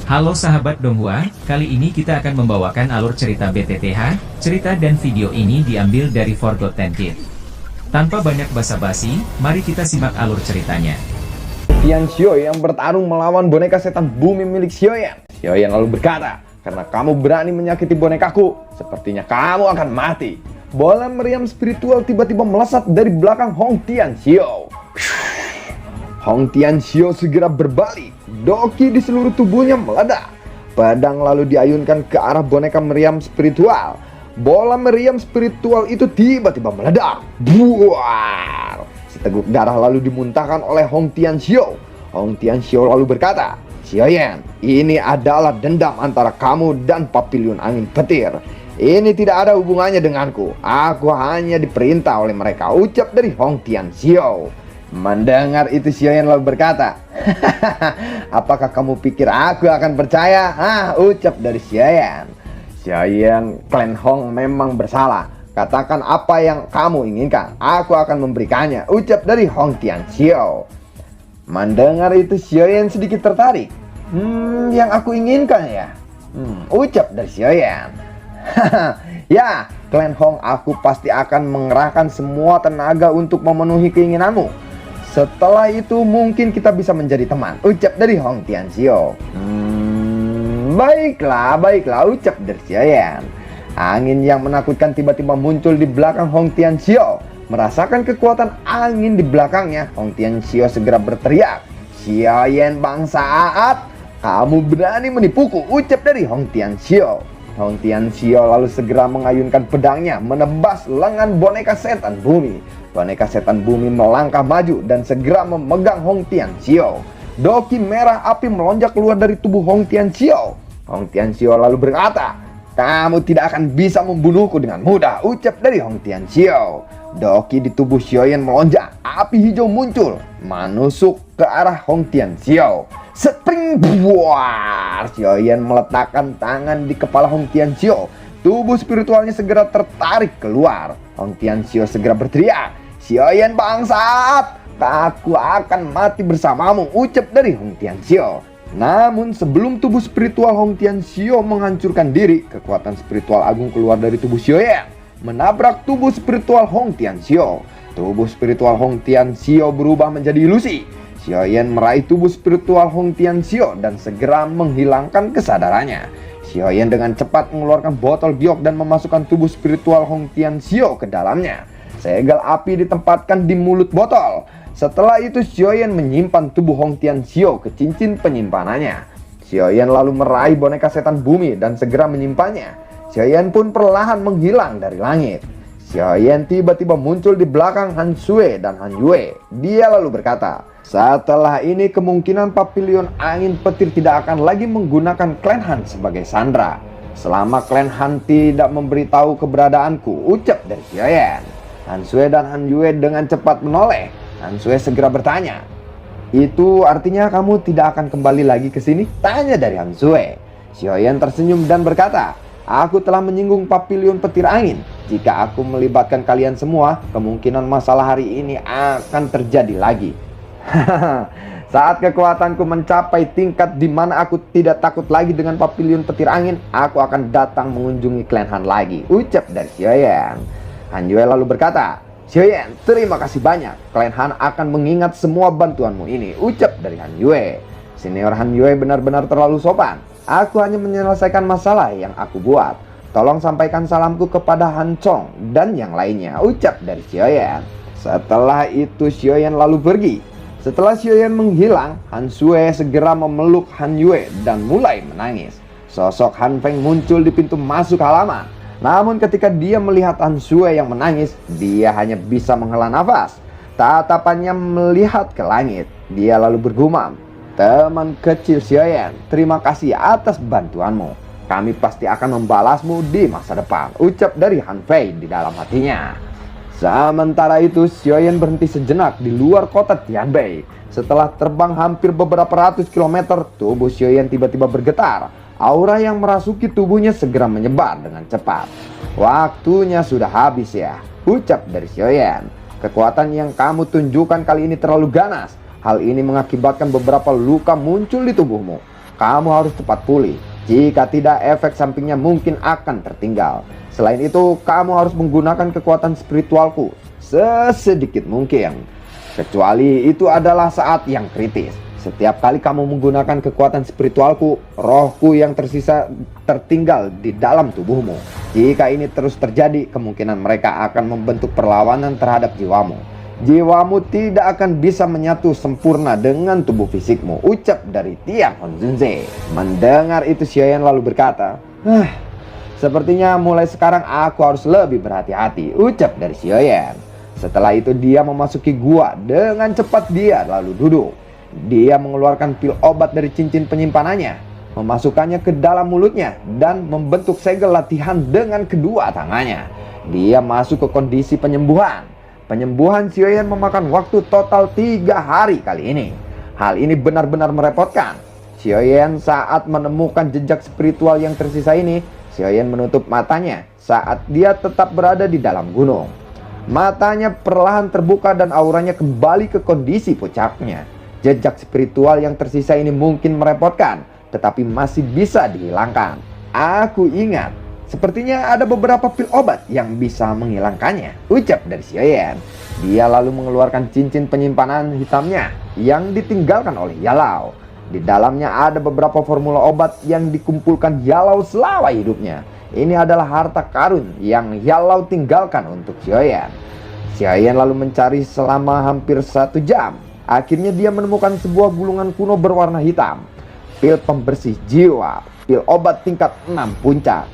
Halo sahabat Donghua, kali ini kita akan membawakan alur cerita BTTH. Cerita dan video ini diambil dari Forgotten Kid. Tanpa banyak basa-basi, mari kita simak alur ceritanya. Tian Xiao yang bertarung melawan boneka setan bumi milik Xiaoyan. Xiaoyan lalu berkata, "Karena kamu berani menyakiti bonekaku, sepertinya kamu akan mati." Bola meriam spiritual tiba-tiba melesat dari belakang Hong Tian Xiao. Hong Tian Xiao segera berbalik. Doki di seluruh tubuhnya meledak. Pedang lalu diayunkan ke arah boneka meriam spiritual. Bola meriam spiritual itu tiba-tiba meledak. Buar! Seteguk darah lalu dimuntahkan oleh Hong Tian Xiao. Hong Tian Xiao lalu berkata, "Xiaoyan, ini adalah dendam antara kamu dan Papiliun Angin Petir. Ini tidak ada hubungannya denganku. Aku hanya diperintah oleh mereka," ucap dari Hong Tian Xiao. Mendengar itu Xiaoyan lalu berkata, "Apakah kamu pikir aku akan percaya?" Ucap dari Xiaoyan. Xiaoyan, klan Hong memang bersalah. Katakan apa yang kamu inginkan, aku akan memberikannya, ucap dari Hong Tian Xiao. Mendengar itu Xiaoyan sedikit tertarik. Yang aku inginkan ya? Ucap dari Xiaoyan. Ya, klan Hong, aku pasti akan mengerahkan semua tenaga untuk memenuhi keinginanmu. Setelah itu mungkin kita bisa menjadi teman, ucap dari Hong Tian Xiao. Baiklah, ucap dari Xiaoyan. Angin yang menakutkan tiba-tiba muncul di belakang Hong Tian Xiao. Merasakan kekuatan angin di belakangnya, Hong Tian Xiao segera berteriak, "Xiaoyan bangsat, kamu berani menipuku," ucap dari Hong Tian Xiao. Hong Tian Xiao lalu segera mengayunkan pedangnya menebas lengan boneka setan bumi. Boneka setan bumi melangkah maju dan segera memegang Hong Tian Xiao. Doki merah api melonjak keluar dari tubuh Hong Tian Xiao. Hong Tian Xiao lalu berkata, "Kamu tidak akan bisa membunuhku dengan mudah," ucap dari Hong Tian Xiao. Doki di tubuh Xiaoyan melonjak, api hijau muncul, menusuk ke arah Hong Tian Xiao. Spring buar! Xiaoyan meletakkan tangan di kepala Hong Tian Xiao. Tubuh spiritualnya segera tertarik keluar. Hong Tian Xiao segera berteriak, "Xiaoyan bangsat, aku akan mati bersamamu," ucap dari Hong Tian Xiao. Namun sebelum tubuh spiritual Hong Tian Xiao menghancurkan diri, kekuatan spiritual agung keluar dari tubuh Xiaoyan, menabrak tubuh spiritual Hong Tian Xiao. Tubuh spiritual Hong Tian Xiao berubah menjadi ilusi. Xiaoyan meraih tubuh spiritual Hong Tian Xiao dan segera menghilangkan kesadarannya. Xiaoyan dengan cepat mengeluarkan botol giok dan memasukkan tubuh spiritual Hong Tian Xiao ke dalamnya. Segel api ditempatkan di mulut botol. Setelah itu Xiaoyan menyimpan tubuh Hong Tian Xiao ke cincin penyimpanannya. Xiaoyan lalu meraih boneka setan bumi dan segera menyimpannya. Xiaoyan pun perlahan menghilang dari langit. Xiaoyan tiba-tiba muncul di belakang Han Sui dan Han Yue. Dia lalu berkata, "Setelah ini kemungkinan Papiliun Angin Petir tidak akan lagi menggunakan klan Han sebagai sandera. Selama klan Han tidak memberitahu keberadaanku," ucap dari Xiaoyan. Han Sui dan Han Yue dengan cepat menoleh. Han Sui segera bertanya, "Itu artinya kamu tidak akan kembali lagi ke sini?" tanya dari Han Sui. Xiaoyan tersenyum dan berkata, "Aku telah menyinggung Papiliun Petir Angin. Jika aku melibatkan kalian semua, kemungkinan masalah hari ini akan terjadi lagi." "Saat kekuatanku mencapai tingkat di mana aku tidak takut lagi dengan Papiliun Petir Angin, aku akan datang mengunjungi klan Han lagi," ucap dari Xiaoyan. Han Yue lalu berkata, "Xiaoyan, terima kasih banyak. Klan Han akan mengingat semua bantuanmu ini," ucap dari Han Yue. Senior Han Yue benar-benar terlalu sopan. "Aku hanya menyelesaikan masalah yang aku buat. Tolong sampaikan salamku kepada Han Chong dan yang lainnya," ucap dari Xiaoyan. Setelah itu Xiaoyan lalu pergi. Setelah Xiaoyan menghilang, Han Sui segera memeluk Han Yue dan mulai menangis. Sosok Han Feng muncul di pintu masuk halaman. Namun ketika dia melihat Han Sui yang menangis, dia hanya bisa menghela nafas. Tatapannya melihat ke langit. Dia lalu bergumam, "Teman kecil Xiaoyan, terima kasih atas bantuanmu. Kami pasti akan membalasmu di masa depan," ucap dari Han Fei di dalam hatinya. Sementara itu Xiaoyan berhenti sejenak di luar kota Tianbei. Setelah terbang hampir beberapa ratus kilometer, tubuh Xiaoyan tiba-tiba bergetar. Aura yang merasuki tubuhnya segera menyebar dengan cepat. "Waktunya sudah habis ya," ucap dari Xiaoyan. "Kekuatan yang kamu tunjukkan kali ini terlalu ganas. Hal ini mengakibatkan beberapa luka muncul di tubuhmu. Kamu harus cepat pulih. Jika tidak, efek sampingnya mungkin akan tertinggal. Selain itu, kamu harus menggunakan kekuatan spiritualku sesedikit mungkin. Kecuali itu adalah saat yang kritis. Setiap kali kamu menggunakan kekuatan spiritualku, rohku yang tersisa tertinggal di dalam tubuhmu. Jika ini terus terjadi, kemungkinan mereka akan membentuk perlawanan terhadap jiwamu. Jiwamu tidak akan bisa menyatu sempurna dengan tubuh fisikmu, ucap dari Tian Honzunze. Mendengar itu, Xiaoyan lalu berkata, sepertinya mulai sekarang aku harus lebih berhati-hati, ucap dari Xiaoyan. Setelah itu dia memasuki gua. Dengan cepat dia lalu duduk. Dia mengeluarkan pil obat dari cincin penyimpanannya, memasukkannya ke dalam mulutnya, dan membentuk segel latihan dengan kedua tangannya. Dia masuk ke kondisi penyembuhan. Penyembuhan Xiaoyan memakan waktu total 3 hari kali ini. Hal ini benar-benar merepotkan. Xiaoyan saat menemukan jejak spiritual yang tersisa ini, Xiaoyan menutup matanya saat dia tetap berada di dalam gunung. Matanya perlahan terbuka dan auranya kembali ke kondisi puncaknya. Jejak spiritual yang tersisa ini mungkin merepotkan, tetapi masih bisa dihilangkan. Aku ingat, sepertinya ada beberapa pil obat yang bisa menghilangkannya, ucap dari Xiaoyan. Dia lalu mengeluarkan cincin penyimpanan hitamnya yang ditinggalkan oleh Yalau. Di dalamnya ada beberapa formula obat yang dikumpulkan Yalau selama hidupnya. Ini adalah harta karun yang Yalau tinggalkan untuk Xiaoyan. Xiaoyan lalu mencari selama hampir 1 jam. Akhirnya dia menemukan sebuah gulungan kuno berwarna hitam. Pil pembersih jiwa, pil obat tingkat 6 puncak.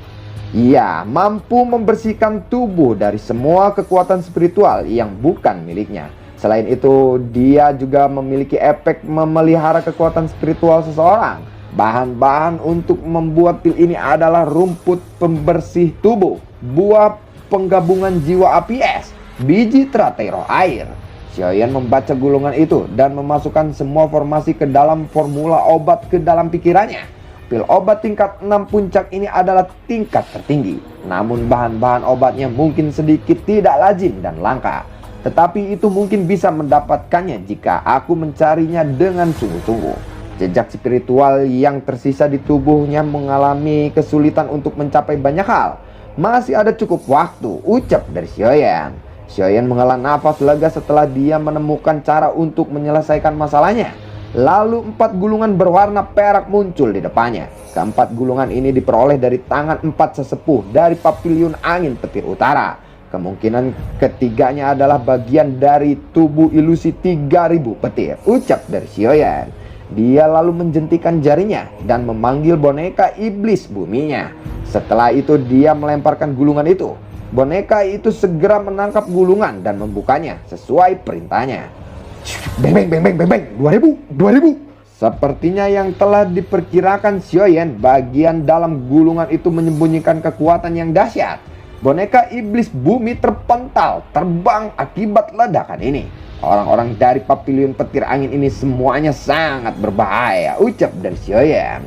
Ia mampu membersihkan tubuh dari semua kekuatan spiritual yang bukan miliknya. Selain itu, dia juga memiliki efek memelihara kekuatan spiritual seseorang. Bahan-bahan untuk membuat pil ini adalah rumput pembersih tubuh, buah penggabungan jiwa api es, biji teratai roh air. Xiaoyan membaca gulungan itu dan memasukkan semua formasi ke dalam formula obat ke dalam pikirannya. Pil obat tingkat 6 puncak ini adalah tingkat tertinggi. Namun bahan-bahan obatnya mungkin sedikit tidak lazim dan langka. Tetapi itu mungkin bisa mendapatkannya jika aku mencarinya dengan sungguh-sungguh. Jejak spiritual yang tersisa di tubuhnya mengalami kesulitan untuk mencapai banyak hal. Masih ada cukup waktu, ucap dari Xiaoyan. Xiaoyan menghela nafas lega setelah dia menemukan cara untuk menyelesaikan masalahnya. Lalu 4 gulungan berwarna perak muncul di depannya. Keempat gulungan ini diperoleh dari tangan 4 sesepuh dari Paviliun Angin Petir Utara. Kemungkinan ketiganya adalah bagian dari tubuh ilusi 3000 petir, ucap dari Xiaoyan. Dia lalu menjentikan jarinya dan memanggil boneka iblis buminya. Setelah itu dia melemparkan gulungan itu. Boneka itu segera menangkap gulungan dan membukanya sesuai perintahnya. Beng beng beng beng beng beng, 2000. Sepertinya yang telah diperkirakan Xiaoyan, bagian dalam gulungan itu menyembunyikan kekuatan yang dahsyat. Boneka iblis bumi terpental, terbang akibat ledakan ini. Orang-orang dari Paviliun Petir Angin ini semuanya sangat berbahaya, ucap dari Xiaoyan.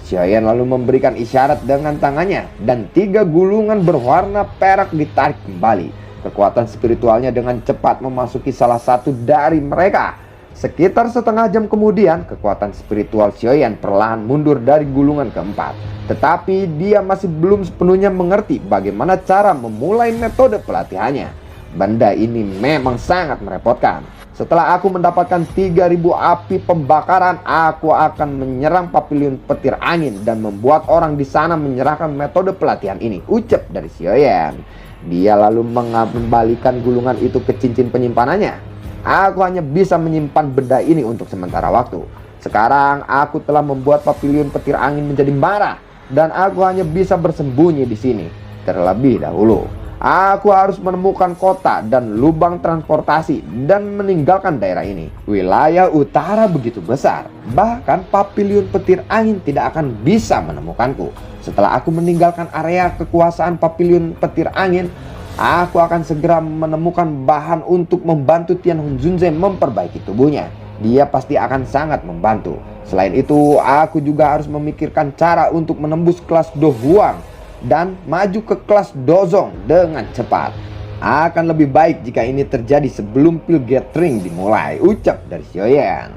Xiaoyan lalu memberikan isyarat dengan tangannya dan 3 gulungan berwarna perak ditarik kembali. Kekuatan spiritualnya dengan cepat memasuki salah satu dari mereka. Sekitar setengah jam kemudian, kekuatan spiritual Xiaoyan perlahan mundur dari gulungan keempat. Tetapi dia masih belum sepenuhnya mengerti bagaimana cara memulai metode pelatihannya. Benda ini memang sangat merepotkan. Setelah aku mendapatkan 3000 api pembakaran, aku akan menyerang Paviliun Petir Angin dan membuat orang di sana menyerahkan metode pelatihan ini, ucap dari Xiaoyan. Dia lalu mengembalikan gulungan itu ke cincin penyimpanannya. Aku hanya bisa menyimpan benda ini untuk sementara waktu. Sekarang aku telah membuat Paviliun Petir Angin menjadi marah dan aku hanya bisa bersembunyi di sini terlebih dahulu. Aku harus menemukan kota dan lubang transportasi dan meninggalkan daerah ini. Wilayah utara begitu besar, bahkan Paviliun Petir Angin tidak akan bisa menemukanku. Setelah aku meninggalkan area kekuasaan Paviliun Petir Angin, aku akan segera menemukan bahan untuk membantu Tian Honzunze memperbaiki tubuhnya. Dia pasti akan sangat membantu. Selain itu, aku juga harus memikirkan cara untuk menembus kelas Do Huang dan maju ke kelas Dozong dengan cepat. Akan lebih baik jika ini terjadi sebelum pil gathering dimulai, ucap dari Xiaoyan.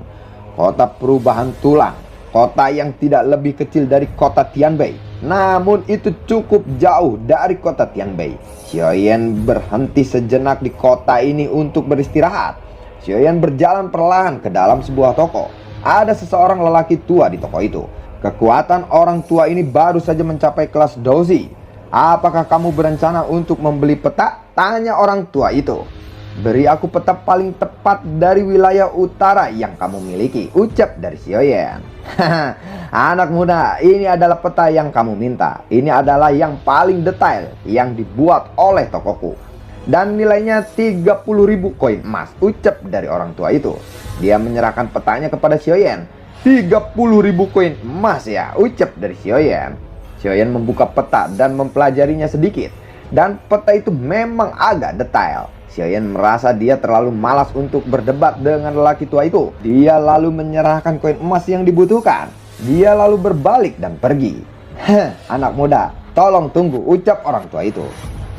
Kota perubahan tulang. kota yang tidak lebih kecil dari kota Tianbei. Namun itu cukup jauh dari kota Tianbei. Xiaoyan berhenti sejenak di kota ini untuk beristirahat. Xiaoyan berjalan perlahan ke dalam sebuah toko. Ada seseorang lelaki tua di toko itu. Kekuatan orang tua ini baru saja mencapai kelas dozi. "Apakah kamu berencana untuk membeli peta?" tanya orang tua itu. "Beri aku peta paling tepat dari wilayah utara yang kamu miliki," ucap dari Xiaoyan. "Anak muda, ini adalah peta yang kamu minta. Ini adalah yang paling detail yang dibuat oleh tokoku. Dan nilainya 30.000 koin emas," ucap dari orang tua itu. Dia menyerahkan petanya kepada Xiaoyan. "30.000 koin emas ya," ucap dari Xiaoyan. Xiaoyan membuka peta dan mempelajarinya sedikit. Dan peta itu memang agak detail. Xiaoyan merasa dia terlalu malas untuk berdebat dengan lelaki tua itu. Dia lalu menyerahkan koin emas yang dibutuhkan. Dia lalu berbalik dan pergi. "Anak muda, tolong tunggu," ucap orang tua itu.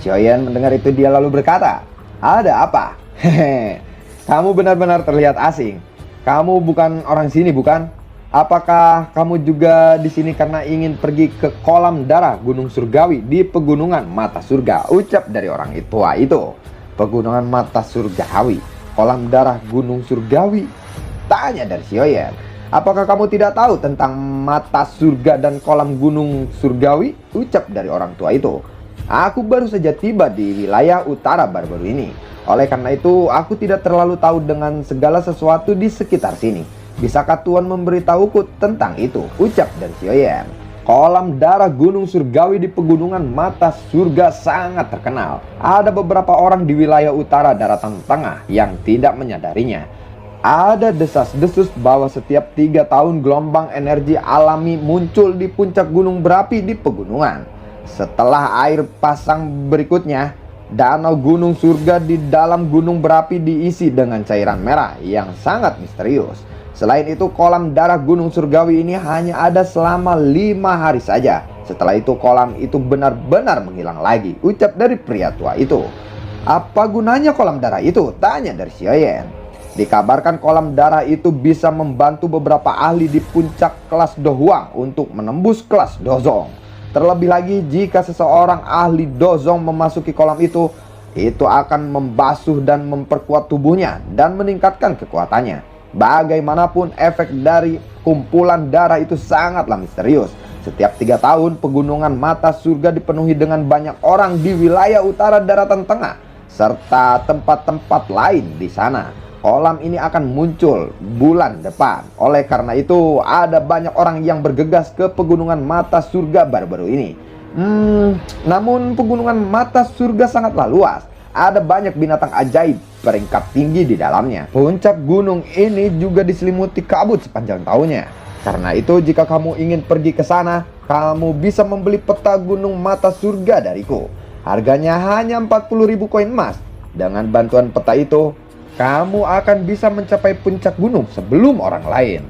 Xiaoyan mendengar itu, dia lalu berkata, "Ada apa?" "Hehe, kamu benar-benar terlihat asing. Kamu bukan orang sini, bukan? Apakah kamu juga di sini karena ingin pergi ke kolam darah Gunung Surgawi di Pegunungan Mata Surga?" ucap dari orang tua itu. "Pegunungan Mata Surgawi? Kolam darah Gunung Surgawi?" tanya dari Xiaoyan. "Apakah kamu tidak tahu tentang mata surga dan kolam Gunung Surgawi?" ucap dari orang tua itu. "Aku baru saja tiba di wilayah utara baru-baru ini. Oleh karena itu, aku tidak terlalu tahu dengan segala sesuatu di sekitar sini. Bisakah Tuan memberitahuku tentang itu?" ucap dari Xiaoyan. Kolam darah Gunung Surgawi di Pegunungan Mata Surga sangat terkenal. Ada beberapa orang di wilayah utara daratan tengah yang tidak menyadarinya. Ada desas-desus bahwa setiap 3 tahun gelombang energi alami muncul di puncak gunung berapi di pegunungan. Setelah air pasang berikutnya, danau Gunung Surga di dalam gunung berapi diisi dengan cairan merah yang sangat misterius. Selain itu, kolam darah Gunung Surgawi ini hanya ada selama 5 hari saja. Setelah itu kolam itu benar-benar menghilang lagi, ucap dari pria tua itu. "Apa gunanya kolam darah itu?" tanya dari Xiaoyan. Dikabarkan kolam darah itu bisa membantu beberapa ahli di puncak kelas Dohuang untuk menembus kelas Dozong. Terlebih lagi jika seseorang ahli Dozong memasuki kolam itu akan membasuh dan memperkuat tubuhnya dan meningkatkan kekuatannya. Bagaimanapun, efek dari kumpulan darah itu sangatlah misterius. Setiap 3 tahun, Pegunungan Mata Surga dipenuhi dengan banyak orang di wilayah utara daratan tengah, serta tempat-tempat lain di sana. Kolam ini akan muncul bulan depan. Oleh karena itu, ada banyak orang yang bergegas ke Pegunungan Mata Surga baru-baru ini. Namun Pegunungan Mata Surga sangatlah luas. Ada banyak binatang ajaib beringkat tinggi di dalamnya. Puncak gunung ini juga diselimuti kabut sepanjang tahunnya. Karena itu, jika kamu ingin pergi ke sana, kamu bisa membeli peta Gunung Mata Surga dariku. Harganya hanya 40.000 koin emas. Dengan bantuan peta itu, kamu akan bisa mencapai puncak gunung sebelum orang lain.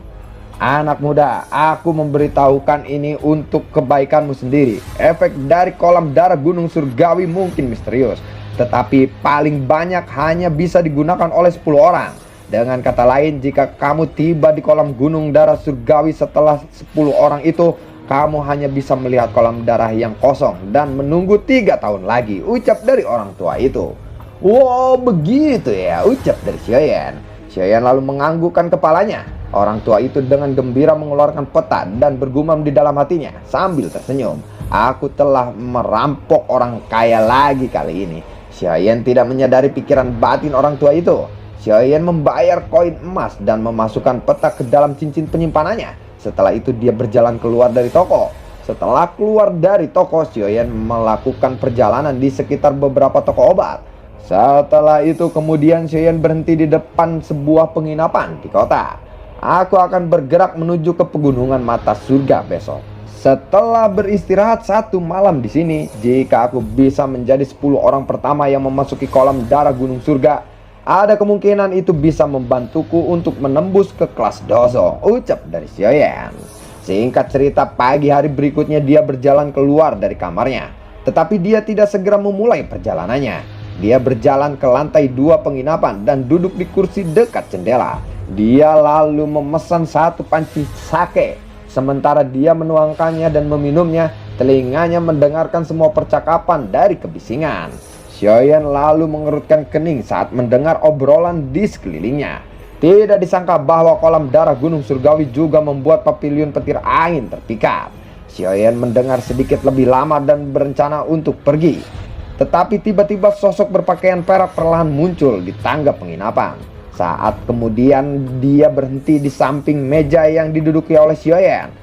Anak muda, aku memberitahukan ini untuk kebaikanmu sendiri. Efek dari kolam darah Gunung Surgawi mungkin misterius, tetapi paling banyak hanya bisa digunakan oleh 10 orang. Dengan kata lain, jika kamu tiba di kolam gunung darah surgawi setelah 10 orang itu, kamu hanya bisa melihat kolam darah yang kosong dan menunggu 3 tahun lagi, ucap dari orang tua itu. "Wow, begitu ya," ucap dari Xiaoyan. Xiaoyan lalu menganggukkan kepalanya. Orang tua itu dengan gembira mengeluarkan peta dan bergumam di dalam hatinya sambil tersenyum. "Aku telah merampok orang kaya lagi kali ini." Xiaoyan tidak menyadari pikiran batin orang tua itu. Xiaoyan membayar koin emas dan memasukkan peta ke dalam cincin penyimpanannya. Setelah itu dia berjalan keluar dari toko. Setelah keluar dari toko, Xiaoyan melakukan perjalanan di sekitar beberapa toko obat. Setelah itu kemudian Xiaoyan berhenti di depan sebuah penginapan di kota. "Aku akan bergerak menuju ke Pegunungan Mata Surga besok. Setelah beristirahat 1 malam di sini, jika aku bisa menjadi 10 orang pertama yang memasuki kolam darah Gunung Surga, ada kemungkinan itu bisa membantuku untuk menembus ke kelas Dozong," ucap dari Xiaoyan. Singkat cerita, pagi hari berikutnya dia berjalan keluar dari kamarnya. Tetapi dia tidak segera memulai perjalanannya. Dia berjalan ke lantai 2 penginapan dan duduk di kursi dekat jendela. Dia lalu memesan 1 panci sake. Sementara dia menuangkannya dan meminumnya, telinganya mendengarkan semua percakapan dari kebisingan. Xiaoyan lalu mengerutkan kening saat mendengar obrolan di sekelilingnya. Tidak disangka bahwa kolam darah Gunung Surgawi juga membuat pavilion petir angin terpikat. Xiaoyan mendengar sedikit lebih lama dan berencana untuk pergi. Tetapi tiba-tiba sosok berpakaian perak perlahan muncul di tangga penginapan. Saat kemudian dia berhenti di samping meja yang diduduki oleh Xiaoyan.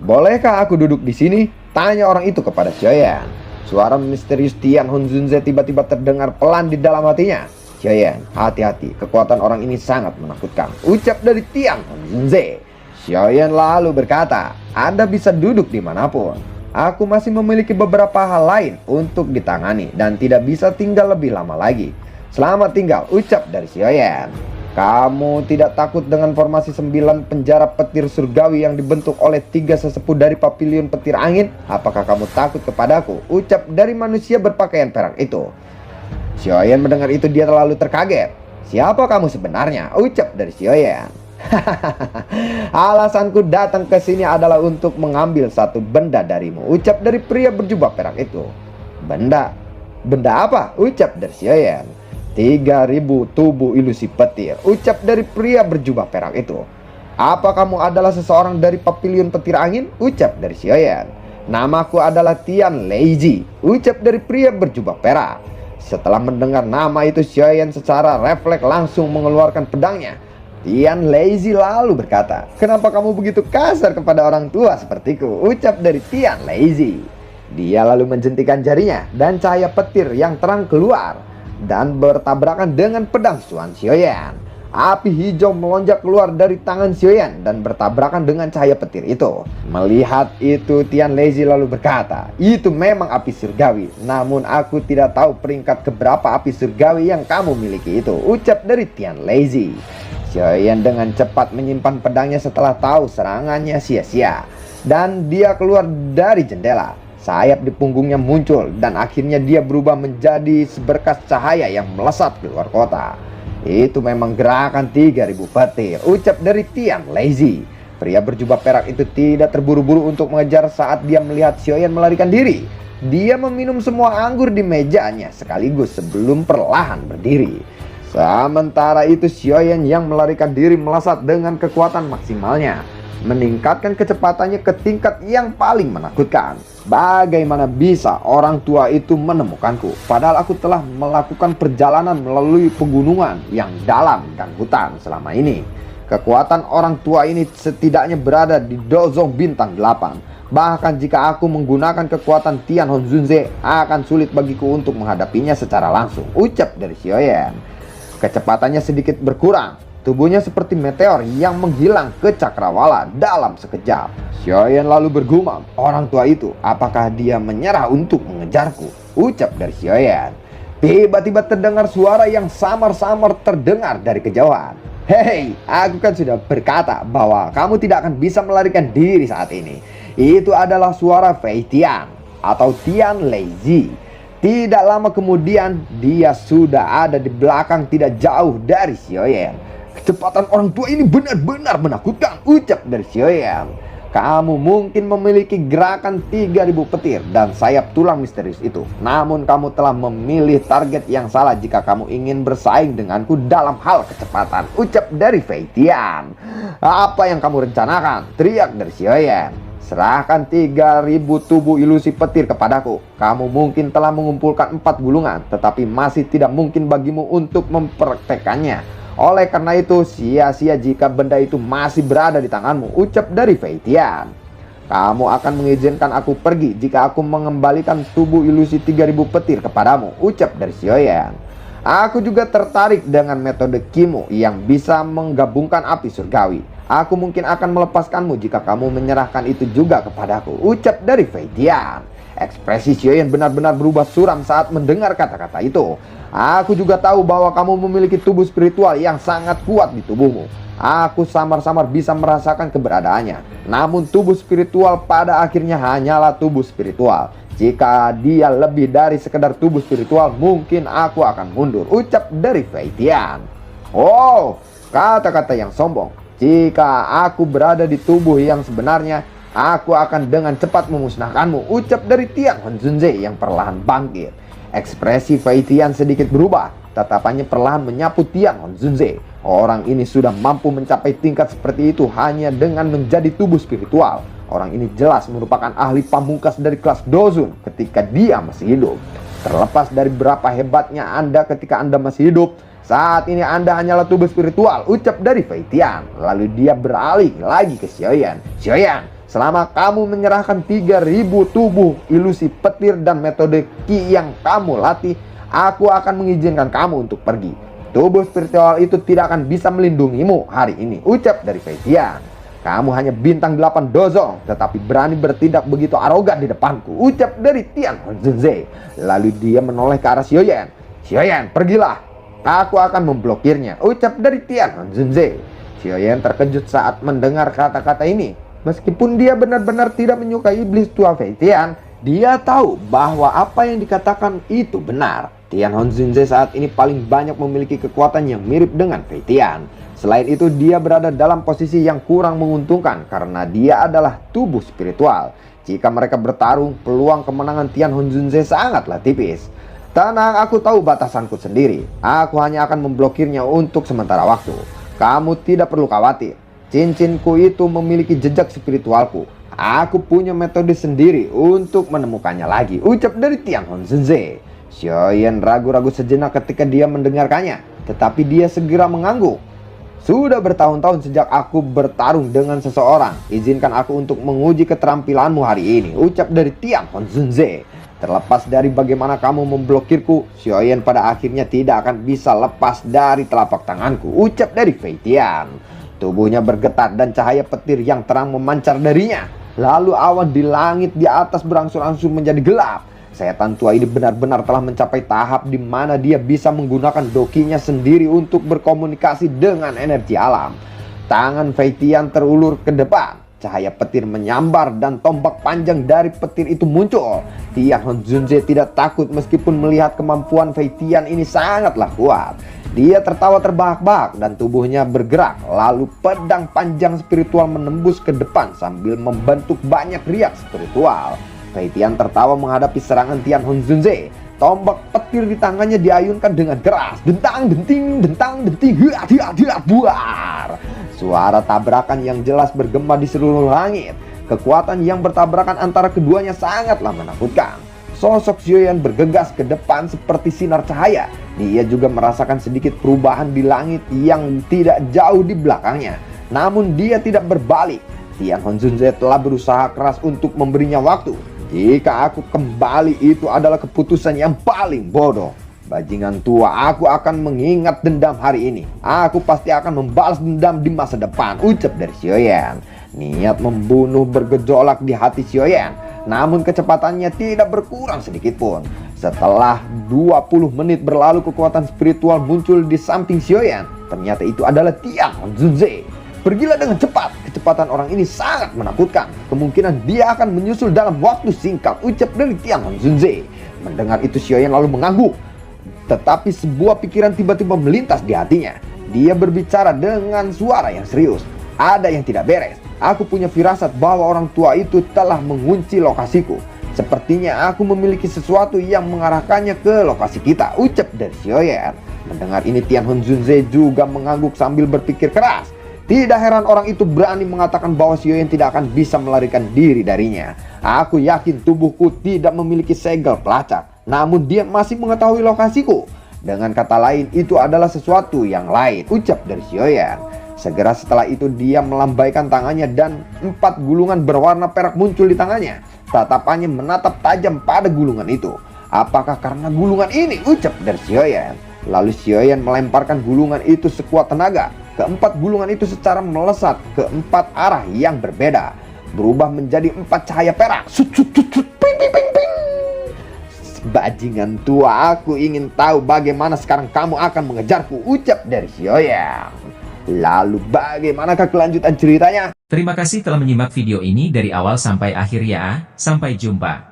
"Bolehkah aku duduk di sini?" tanya orang itu kepada Xiaoyan. Suara misterius Tian Honzunze tiba-tiba terdengar pelan di dalam hatinya. "Xiaoyan, hati-hati, kekuatan orang ini sangat menakutkan," ucap dari Tian Honzunze. Xiaoyan lalu berkata, "Anda bisa duduk dimanapun. Aku masih memiliki beberapa hal lain untuk ditangani dan tidak bisa tinggal lebih lama lagi. Selamat tinggal," ucap dari Xiaoyan. "Kamu tidak takut dengan formasi 9 penjara petir surgawi yang dibentuk oleh 3 sesepuh dari pavilion petir angin? Apakah kamu takut kepadaku?" ucap dari manusia berpakaian perak itu. Xiaoyan mendengar itu dia terlalu terkaget. "Siapa kamu sebenarnya?" ucap dari Xiaoyan. "Alasanku datang ke sini adalah untuk mengambil satu benda darimu," ucap dari pria berjubah perak itu. "Benda? Benda apa?" ucap dari Xiaoyan. 3.000 tubuh ilusi petir," ucap dari pria berjubah perak itu. "Apa kamu adalah seseorang dari pavilion petir angin?" ucap dari Xiaoyan. "Namaku adalah Tian Leiji," ucap dari pria berjubah perak. Setelah mendengar nama itu, Xiaoyan secara refleks langsung mengeluarkan pedangnya. Tian Leiji lalu berkata, "Kenapa kamu begitu kasar kepada orang tua sepertiku?" ucap dari Tian Leiji. Dia lalu menjentikan jarinya dan cahaya petir yang terang keluar dan bertabrakan dengan pedang Xuan Xiaoyan. Api hijau melonjak keluar dari tangan Xiaoyan dan bertabrakan dengan cahaya petir itu. Melihat itu, Tian Leiji lalu berkata, "Itu memang api surgawi, namun aku tidak tahu peringkat keberapa api surgawi yang kamu miliki itu," ucap dari Tian Leiji. Xiaoyan dengan cepat menyimpan pedangnya setelah tahu serangannya sia-sia, dan dia keluar dari jendela. Sayap di punggungnya muncul dan akhirnya dia berubah menjadi seberkas cahaya yang melesat keluar kota. "Itu memang gerakan 3.000 petir," ucap dari Tian Leiji. Pria berjubah perak itu tidak terburu-buru untuk mengejar saat dia melihat Xiaoyan melarikan diri. Dia meminum semua anggur di mejanya sekaligus sebelum perlahan berdiri. Sementara itu, Xiaoyan yang melarikan diri melesat dengan kekuatan maksimalnya, meningkatkan kecepatannya ke tingkat yang paling menakutkan. "Bagaimana bisa orang tua itu menemukanku, padahal aku telah melakukan perjalanan melalui pegunungan yang dalam dan hutan selama ini? Kekuatan orang tua ini setidaknya berada di Dozong bintang 8. Bahkan jika aku menggunakan kekuatan Tian Honzunze, akan sulit bagiku untuk menghadapinya secara langsung," ucap dari Xiaoyan. Kecepatannya sedikit berkurang. Tubuhnya seperti meteor yang menghilang ke cakrawala dalam sekejap. Xiaoyan lalu bergumam, "Orang tua itu, apakah dia menyerah untuk mengejarku?" ucap dari Xiaoyan. Tiba-tiba terdengar suara yang samar-samar terdengar dari kejauhan. "Hei, aku kan sudah berkata bahwa kamu tidak akan bisa melarikan diri saat ini." Itu adalah suara Fei Tian atau Tian Leiji. Tidak lama kemudian, dia sudah ada di belakang tidak jauh dari Xiaoyan. "Kecepatan orang tua ini benar-benar menakutkan," ucap dari Xiaoyan. "Kamu mungkin memiliki gerakan 3.000 petir dan sayap tulang misterius itu. Namun kamu telah memilih target yang salah jika kamu ingin bersaing denganku dalam hal kecepatan," ucap dari Fei Tian. "Apa yang kamu rencanakan?" teriak dari Xiaoyan. "Serahkan 3.000 tubuh ilusi petir kepadaku. Kamu mungkin telah mengumpulkan 4 gulungan, tetapi masih tidak mungkin bagimu untuk mempraktekannya. Oleh karena itu, sia-sia jika benda itu masih berada di tanganmu," ucap dari Fei Tian. "Kamu akan mengizinkan aku pergi jika aku mengembalikan tubuh ilusi 3.000 petir kepadamu," ucap dari Xiaoyan. "Aku juga tertarik dengan metode Kimu yang bisa menggabungkan api surgawi. Aku mungkin akan melepaskanmu jika kamu menyerahkan itu juga kepadaku," ucap dari Fei Tian. Ekspresi Xiaoyan benar-benar berubah suram saat mendengar kata-kata itu. "Aku juga tahu bahwa kamu memiliki tubuh spiritual yang sangat kuat di tubuhmu. Aku samar-samar bisa merasakan keberadaannya. Namun tubuh spiritual pada akhirnya hanyalah tubuh spiritual. Jika dia lebih dari sekedar tubuh spiritual, mungkin aku akan mundur," ucap dari Fei Tian. "Oh, kata-kata yang sombong. Jika aku berada di tubuh yang sebenarnya, Aku akan dengan cepat memusnahkanmu, ucap dari Tian Honzunze yang perlahan bangkit. Ekspresi Fei Tian sedikit berubah, tatapannya perlahan menyapu Tian Honzunze. Orang ini sudah mampu mencapai tingkat seperti itu hanya dengan menjadi tubuh spiritual. Orang ini jelas merupakan ahli pamungkas dari kelas Dozun ketika dia masih hidup. Terlepas dari berapa hebatnya Anda ketika Anda masih hidup, saat ini Anda hanyalah tubuh spiritual, ucap dari Fei Tian. Lalu dia beralih lagi ke Xiaoyan. Xiaoyan, selama kamu menyerahkan 3000 tubuh ilusi petir dan metode Qi yang kamu latih, aku akan mengizinkan kamu untuk pergi. Tubuh spiritual itu tidak akan bisa melindungimu hari ini, ucap dari Fei Tian. Kamu hanya bintang 8 Dozong, tetapi berani bertindak begitu arogan di depanku, ucap dari Tian Honzunze. Lalu dia menoleh ke arah Xiaoyan. Xiaoyan, pergilah. Aku akan memblokirnya, ucap dari Tian Honzunze. Xiaoyan terkejut saat mendengar kata-kata ini. Meskipun dia benar-benar tidak menyukai iblis tua Fei Tian, dia tahu bahwa apa yang dikatakan itu benar. Tian Honzunze saat ini paling banyak memiliki kekuatan yang mirip dengan Fei Tian. Selain itu, dia berada dalam posisi yang kurang menguntungkan karena dia adalah tubuh spiritual. Jika mereka bertarung, peluang kemenangan Tian Honzunze sangatlah tipis. Tenang, aku tahu batasanku sendiri. Aku hanya akan memblokirnya untuk sementara waktu. Kamu tidak perlu khawatir. Cincinku itu memiliki jejak spiritualku. Aku punya metode sendiri untuk menemukannya lagi, ucap dari Tian Honzunze. Xiaoyan ragu-ragu sejenak ketika dia mendengarkannya, tetapi dia segera mengangguk. Sudah bertahun-tahun sejak aku bertarung dengan seseorang. Izinkan aku untuk menguji keterampilanmu hari ini, ucap dari Tian Honzunze. Terlepas dari bagaimana kamu memblokirku, Xiaoyan pada akhirnya tidak akan bisa lepas dari telapak tanganku, ucap dari Fei Tian. Tubuhnya bergetar dan cahaya petir yang terang memancar darinya. Lalu awan di langit di atas berangsur-angsur menjadi gelap. Setan tua ini benar-benar telah mencapai tahap di mana dia bisa menggunakan dokinya sendiri untuk berkomunikasi dengan energi alam. Tangan Fei Tian terulur ke depan. Cahaya petir menyambar dan tombak panjang dari petir itu muncul. Tian Honzunze tidak takut meskipun melihat kemampuan Fei Tian ini sangatlah kuat. Dia tertawa terbahak-bahak dan tubuhnya bergerak. Lalu pedang panjang spiritual menembus ke depan sambil membentuk banyak riak spiritual. Fei Tian tertawa menghadapi serangan Tian Honzunze. Tombak petir di tangannya diayunkan dengan keras. Dentang, denting, dentang, denting. Buar. Suara tabrakan yang jelas bergema di seluruh langit. Kekuatan yang bertabrakan antara keduanya sangatlah menakutkan. Sosok Xiaoyan bergegas ke depan seperti sinar cahaya. Dia juga merasakan sedikit perubahan di langit yang tidak jauh di belakangnya. Namun dia tidak berbalik. Tian Honzunze telah berusaha keras untuk memberinya waktu. Jika aku kembali, itu adalah keputusan yang paling bodoh. Bajingan tua, aku akan mengingat dendam hari ini. Aku pasti akan membalas dendam di masa depan, ucap dari Xiaoyan. Niat membunuh bergejolak di hati Xiaoyan. Namun kecepatannya tidak berkurang sedikit pun. Setelah 20 menit berlalu, kekuatan spiritual muncul di samping Xiaoyan. Ternyata itu adalah Tian Honzunze. Pergilah dengan cepat. Kecepatan orang ini sangat menakutkan. Kemungkinan dia akan menyusul dalam waktu singkat, ucap dari Tian Honzunze. Mendengar itu Xiaoyan lalu mengangguk. Tetapi sebuah pikiran tiba-tiba melintas di hatinya. Dia berbicara dengan suara yang serius. Ada yang tidak beres. Aku punya firasat bahwa orang tua itu telah mengunci lokasiku. Sepertinya aku memiliki sesuatu yang mengarahkannya ke lokasi kita, ucap dari Xiaoyan. Mendengar ini Tian Honzunze juga mengangguk sambil berpikir keras. Tidak heran orang itu berani mengatakan bahwa Xiaoyan tidak akan bisa melarikan diri darinya. Aku yakin tubuhku tidak memiliki segel pelacak, namun dia masih mengetahui lokasiku. Dengan kata lain, itu adalah sesuatu yang lain, ucap dari Xiaoyan. Segera setelah itu dia melambaikan tangannya dan 4 gulungan berwarna perak muncul di tangannya. Tatapannya menatap tajam pada gulungan itu. Apakah karena gulungan ini, ucap dari Xiaoyan. Lalu Xiaoyan melemparkan gulungan itu sekuat tenaga. Keempat gulungan itu secara melesat ke 4 arah yang berbeda, berubah menjadi 4 cahaya perak. Bajingan tua, aku ingin tahu bagaimana sekarang kamu akan mengejarku, ucap dari Xiaoyan. Lalu bagaimanakah kelanjutan ceritanya? Terima kasih telah menyimak video ini dari awal sampai akhir ya. Sampai jumpa.